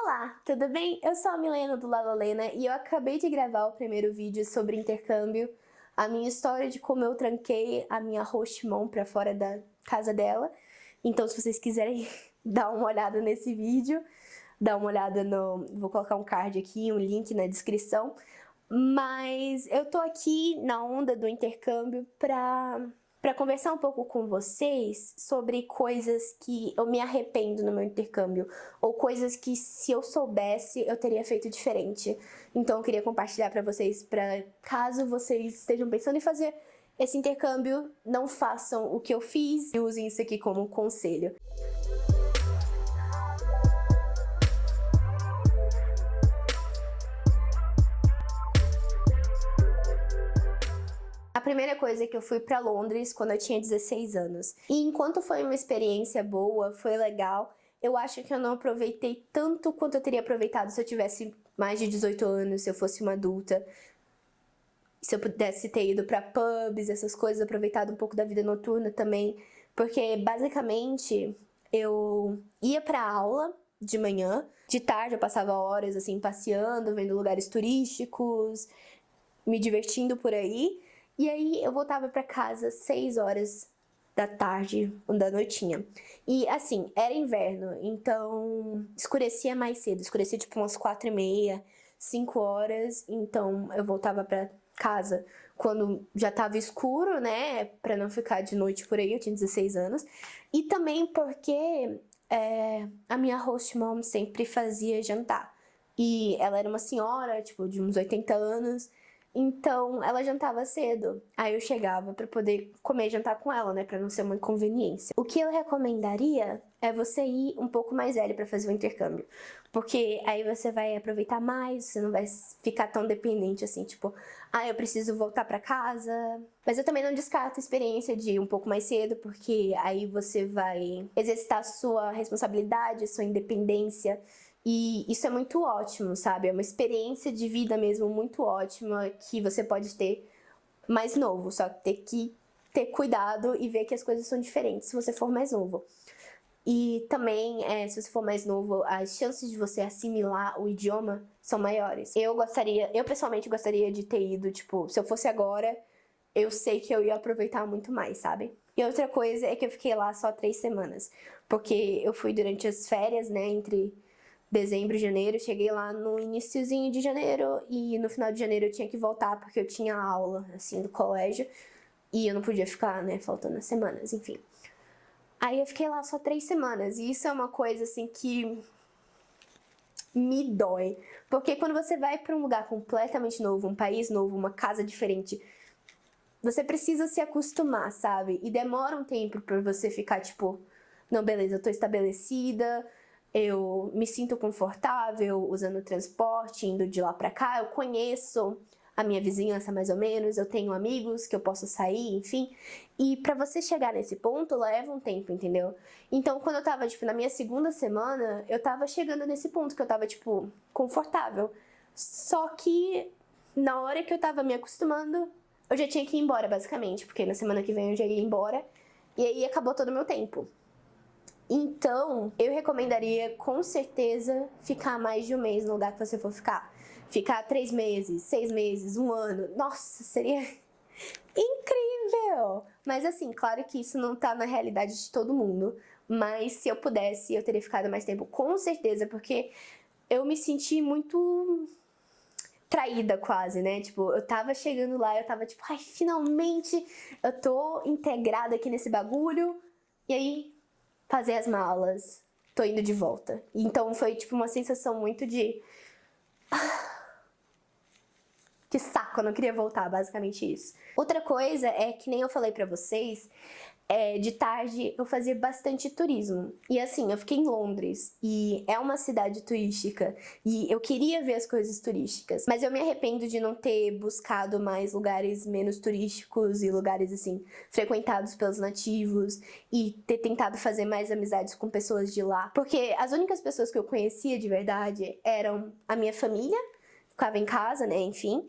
Olá, tudo bem? Eu sou a Milena do Lalolena e eu acabei de gravar o primeiro vídeo sobre intercâmbio, a minha história de como eu tranquei a minha host mom pra fora da casa dela. Então, se vocês quiserem dar uma olhada nesse vídeo, dá uma olhada no... Vou colocar um card aqui, um link na descrição. Mas eu tô aqui na onda do intercâmbio pra conversar um pouco com vocês sobre coisas que eu me arrependo no meu intercâmbio, ou coisas que, se eu soubesse, eu teria feito diferente. Então eu queria compartilhar pra vocês, pra caso vocês estejam pensando em fazer esse intercâmbio, não façam o que eu fiz e usem isso aqui como conselho. A primeira coisa é que eu fui pra Londres quando eu tinha 16 anos. E enquanto foi uma experiência boa, foi legal, eu acho que eu não aproveitei tanto quanto eu teria aproveitado se eu tivesse mais de 18 anos, se eu fosse uma adulta. Se eu pudesse ter ido pra pubs, essas coisas, aproveitado um pouco da vida noturna também. Porque, basicamente, eu ia pra aula de manhã, de tarde eu passava horas, assim, passeando, vendo lugares turísticos, me divertindo por aí. E aí eu voltava pra casa 6 horas da tarde, da noitinha. E assim, era inverno, então escurecia mais cedo. Escurecia tipo umas 4h30, 5 horas. Então eu voltava pra casa quando já tava escuro, né? Pra não ficar de noite por aí, eu tinha 16 anos. E também porque a minha host mom sempre fazia jantar. E ela era uma senhora, tipo, de uns 80 anos. Então, ela jantava cedo. Aí eu chegava pra poder comer e jantar com ela, né? Pra não ser uma inconveniência. O que eu recomendaria é você ir um pouco mais velho pra fazer o intercâmbio. Porque aí você vai aproveitar mais, você não vai ficar tão dependente assim, tipo... eu preciso voltar pra casa. Mas eu também não descarto a experiência de ir um pouco mais cedo, porque aí você vai exercitar sua responsabilidade, sua independência... E isso é muito ótimo, sabe? É uma experiência de vida mesmo muito ótima que você pode ter mais novo, só que ter que ter cuidado e ver que as coisas são diferentes se você for mais novo. E também, se você for mais novo, as chances de você assimilar o idioma são maiores. Eu pessoalmente gostaria de ter ido, tipo, se eu fosse agora, eu sei que eu ia aproveitar muito mais, sabe? E outra coisa é que eu fiquei lá só 3 semanas, porque eu fui durante as férias, né, entre dezembro e janeiro, cheguei lá no iniciozinho de janeiro e no final de janeiro eu tinha que voltar porque eu tinha aula, assim, do colégio e eu não podia ficar, né, faltando as semanas, enfim. Aí eu fiquei lá só 3 semanas e isso é uma coisa, assim, que me dói. Porque quando você vai pra um lugar completamente novo, um país novo, uma casa diferente, você precisa se acostumar, sabe? E demora um tempo pra você ficar, tipo, não, beleza, eu tô estabelecida, eu me sinto confortável usando o transporte, indo de lá pra cá, eu conheço a minha vizinhança mais ou menos, eu tenho amigos que eu posso sair, enfim. E pra você chegar nesse ponto, leva um tempo, entendeu? Então, quando eu tava, tipo, na minha segunda semana, eu tava chegando nesse ponto que eu tava, tipo, confortável. Só que, na hora que eu tava me acostumando, eu já tinha que ir embora, basicamente, porque na semana que vem eu já ia embora. E aí acabou todo o meu tempo. Então, eu recomendaria, com certeza, ficar mais de um mês no lugar que você for ficar. Ficar 3 meses, 6 meses, 1 ano. Nossa, seria incrível! Mas assim, claro que isso não tá na realidade de todo mundo. Mas se eu pudesse, eu teria ficado mais tempo, com certeza, porque eu me senti muito traída quase, né? Tipo, eu tava chegando lá, eu tava tipo, ai, finalmente eu tô integrada aqui nesse bagulho. E aí, fazer as malas, tô indo de volta. Então foi tipo uma sensação muito de... que saco, eu não queria voltar, basicamente isso. Outra coisa é que nem eu falei pra vocês, de tarde eu fazia bastante turismo. E assim, eu fiquei em Londres e é uma cidade turística e eu queria ver as coisas turísticas. Mas eu me arrependo de não ter buscado mais lugares menos turísticos e lugares assim, frequentados pelos nativos e ter tentado fazer mais amizades com pessoas de lá. Porque as únicas pessoas que eu conhecia de verdade eram a minha família, ficava em casa, né, enfim,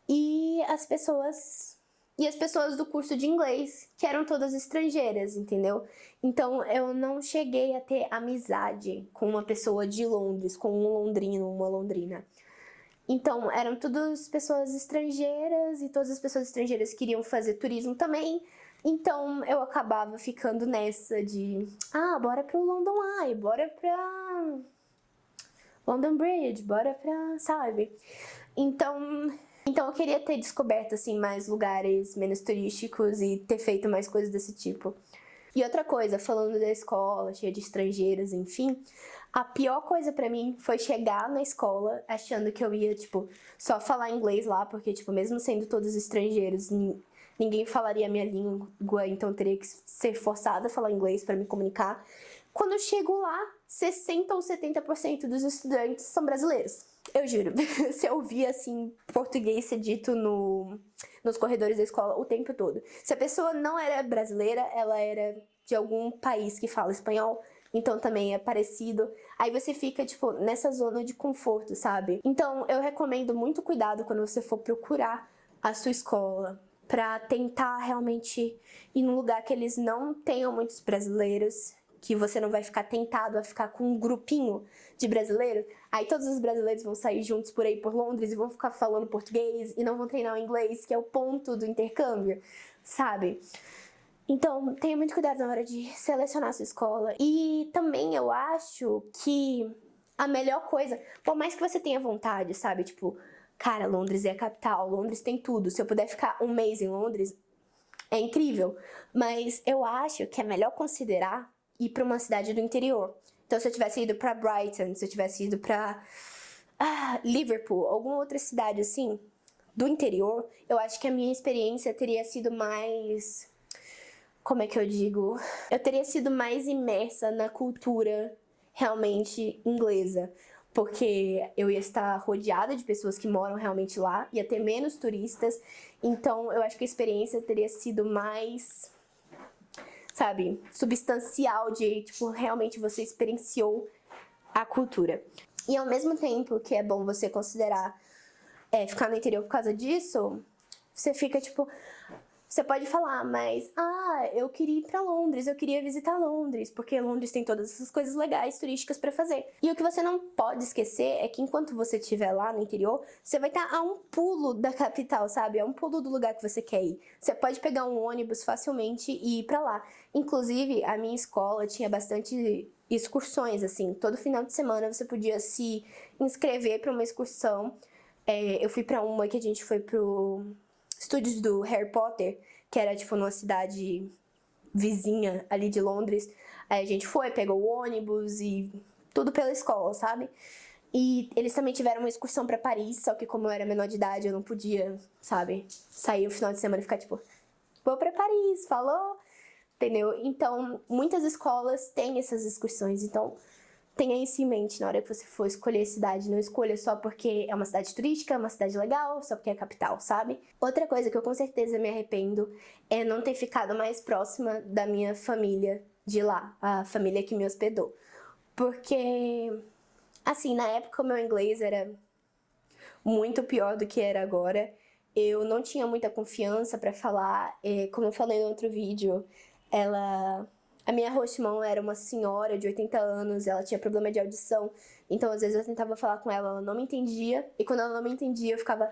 e as pessoas e as pessoas do curso de inglês, que eram todas estrangeiras, entendeu? Então eu não cheguei a ter amizade com uma pessoa de Londres, com um londrino, uma londrina. Então eram todas pessoas estrangeiras e todas as pessoas estrangeiras queriam fazer turismo também. Então eu acabava ficando nessa de, bora pro London Eye, bora pra London Bridge, bora pra, sabe? Então eu queria ter descoberto, assim, mais lugares menos turísticos e ter feito mais coisas desse tipo. E outra coisa, falando da escola, cheia de estrangeiros, enfim, a pior coisa pra mim foi chegar na escola achando que eu ia, tipo, só falar inglês lá, porque, tipo, mesmo sendo todos estrangeiros, ninguém falaria a minha língua, então eu teria que ser forçada a falar inglês pra me comunicar. Quando eu chego lá, 60 ou 70% dos estudantes são brasileiros. Eu juro. Você ouvia, assim, português ser dito nos corredores da escola o tempo todo. Se a pessoa não era brasileira, ela era de algum país que fala espanhol, então também é parecido. Aí você fica, tipo, nessa zona de conforto, sabe? Então eu recomendo muito cuidado quando você for procurar a sua escola, pra tentar realmente ir num lugar que eles não tenham muitos brasileiros, que você não vai ficar tentado a ficar com um grupinho de brasileiros. Aí todos os brasileiros vão sair juntos por aí por Londres e vão ficar falando português e não vão treinar o inglês, que é o ponto do intercâmbio, sabe? Então, tenha muito cuidado na hora de selecionar a sua escola. E também eu acho que a melhor coisa, por mais que você tenha vontade, sabe? Tipo, cara, Londres é a capital, Londres tem tudo. Se eu puder ficar um mês em Londres, é incrível. Mas eu acho que é melhor considerar ir para uma cidade do interior. Então, se eu tivesse ido para Brighton, se eu tivesse ido para Liverpool, alguma outra cidade assim, do interior, eu acho que a minha experiência teria sido mais... Como é que eu digo? Eu teria sido mais imersa na cultura realmente inglesa. Porque eu ia estar rodeada de pessoas que moram realmente lá, ia ter menos turistas. Então, eu acho que a experiência teria sido mais... sabe, substancial de, tipo, realmente você experienciou a cultura. E ao mesmo tempo que é bom você considerar ficar no interior por causa disso, você fica, tipo, você pode falar, mas, eu queria ir pra Londres, eu queria visitar Londres, porque Londres tem todas essas coisas legais, turísticas pra fazer. E o que você não pode esquecer é que enquanto você estiver lá no interior, você vai estar a um pulo da capital, sabe? A um pulo do lugar que você quer ir. Você pode pegar um ônibus facilmente e ir pra lá. Inclusive, a minha escola tinha bastante excursões, assim. Todo final de semana você podia se inscrever pra uma excursão. Eu fui pra uma que a gente foi pro estúdios do Harry Potter, que era, tipo, numa cidade vizinha ali de Londres. Aí a gente foi, pegou o ônibus e tudo pela escola, sabe? E eles também tiveram uma excursão pra Paris, só que como eu era menor de idade, eu não podia, sabe, sair o final de semana e ficar, tipo, vou pra Paris, falou? Entendeu? Então, muitas escolas têm essas excursões, então... tenha isso em mente na hora que você for escolher cidade. Não escolha só porque é uma cidade turística, é uma cidade legal, só porque é capital, sabe? Outra coisa que eu com certeza me arrependo é não ter ficado mais próxima da minha família de lá, a família que me hospedou. Porque, assim, na época o meu inglês era muito pior do que era agora. Eu não tinha muita confiança pra falar, como eu falei no outro vídeo, a minha hostmom era uma senhora de 80 anos, ela tinha problema de audição, então às vezes eu tentava falar com ela, ela não me entendia, e quando ela não me entendia eu ficava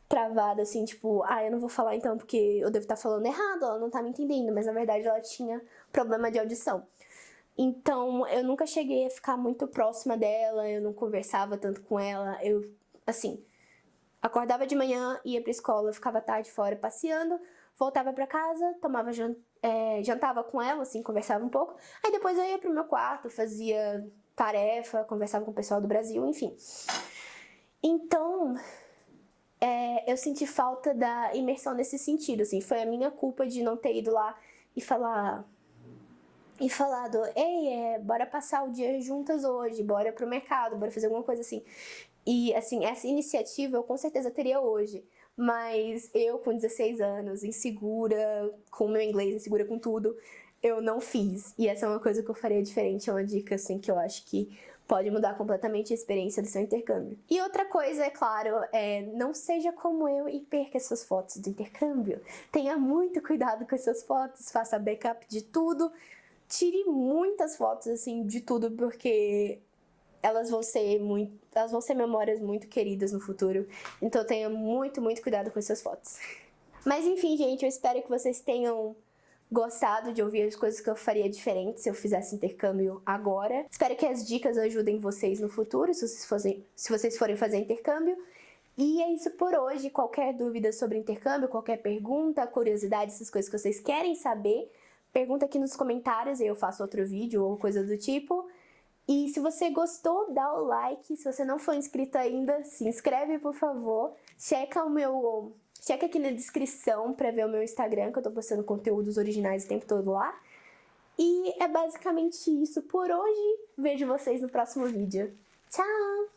travada, assim, tipo, eu não vou falar então porque eu devo estar falando errado, ela não tá me entendendo, mas na verdade ela tinha problema de audição. Então eu nunca cheguei a ficar muito próxima dela, eu não conversava tanto com ela, eu, assim, acordava de manhã, ia pra escola, ficava tarde fora passeando, voltava pra casa, jantava com ela, assim, conversava um pouco. Aí depois eu ia pro meu quarto, fazia tarefa, conversava com o pessoal do Brasil, enfim. Então, eu senti falta da imersão nesse sentido, assim. Foi a minha culpa de não ter ido lá e falado, ei, bora passar o dia juntas hoje, bora pro mercado, bora fazer alguma coisa assim. E, assim, essa iniciativa eu com certeza teria hoje. Mas eu, com 16 anos, insegura com o meu inglês, insegura com tudo, eu não fiz. E essa é uma coisa que eu faria diferente, é uma dica, assim, que eu acho que pode mudar completamente a experiência do seu intercâmbio. E outra coisa, é claro, não seja como eu e perca suas fotos do intercâmbio. Tenha muito cuidado com as suas fotos, faça backup de tudo. Tire muitas fotos, assim, de tudo, porque elas vão ser memórias muito queridas no futuro. Então tenha muito, muito cuidado com as suas fotos. Mas enfim, gente, eu espero que vocês tenham gostado de ouvir as coisas que eu faria diferente se eu fizesse intercâmbio agora. Espero que as dicas ajudem vocês no futuro, se vocês forem fazer intercâmbio. E é isso por hoje. Qualquer dúvida sobre intercâmbio, qualquer pergunta, curiosidade, essas coisas que vocês querem saber, pergunta aqui nos comentários e eu faço outro vídeo ou coisa do tipo. E se você gostou, dá o like. Se você não for inscrito ainda, se inscreve, por favor. Checa aqui na descrição pra ver o meu Instagram, que eu tô postando conteúdos originais o tempo todo lá. E é basicamente isso por hoje. Vejo vocês no próximo vídeo. Tchau!